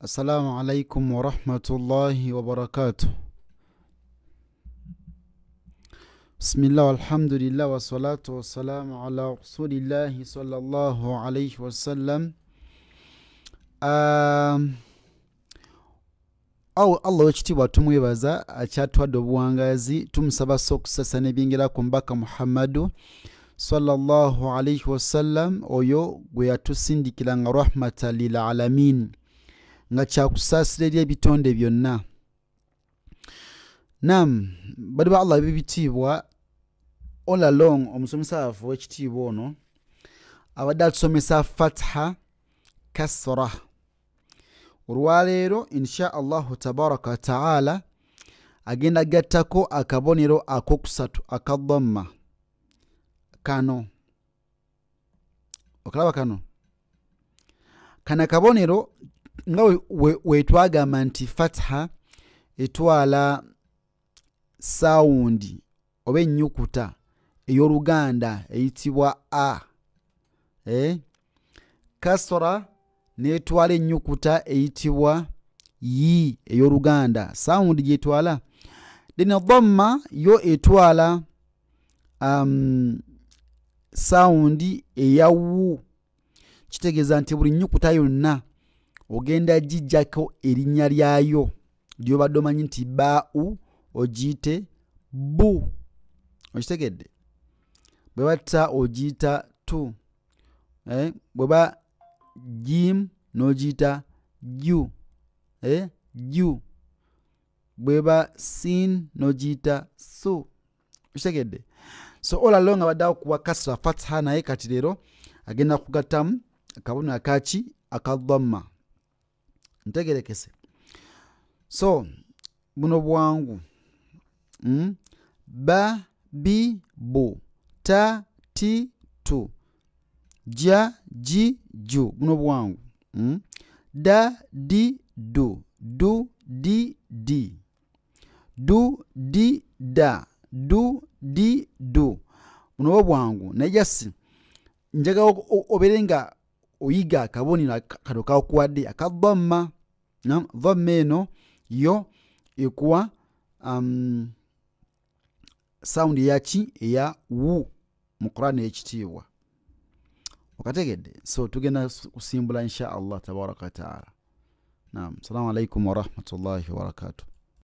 السلام عليكم ورحمة الله وبركاته. بسم الله والحمد لله والصلاة والسلام على رسول الله صلى الله عليه وسلم. Allah wekitiibwa tumwebaza akyatwadde obuwangazi tumusaba okusasa n'ebyenjera ku mbaka Muhammadu sallallahu alayhi wasallam oyo gwe yatusindikira nga rahmatan lil alamin nga kyakusaasira eri ebitonde byonna. Nam bali ba Allah bibitiibwa all along omusomesa waffe w'ekitiibwa ono abadde atusomesa fatha kasra. Olwaleero insha Allahu tabaraka wa ta'ala agenda gattako akabonero akokusatu akadhamma kano. Okalaba kano kabonero nga wetwagamba nti fatha etwala sound oba ennyukuta ey'Oluganda eyitibwa a. Kasra netwala ennyukuta eyitibwa yi ey'Oluganda sound gyetwala. Then dhamma yo etwala sound eya wu. Kitegeeza nti buli nnyukuta yonna ogenda gijjako erinnya lyayo ly'obadde omanyi nti ba'u ogiyite bu. Okitegedde? Bwe batta ogiyita tu. Bwe ba jim n'ogiyita ju. Ju. Bwe ba sin n'ogiyita su. Okitegedde? So all along abadde okuwa kasra fatha naye kati leero agenda kugattamu akabonero akaki akadhamma. Ntegerekese. So buno bwangu ba bi bu ta ti tu ja ji ju buno bwangu da di du du di di du di da du di du buno bwangu. Naye jasi njagala oberenga oyiga akabonero kano kakuwadde akadhamma. Dhamma eno yo ekuwa sound eyaki eya wu mu Qur'an ekitiibwa. Okategedde? So tugenda kusimbula insha Allah tabaraka wa ta'ala. Naam. Assalamu alaikum wa rahmatullahi wa barakatuh.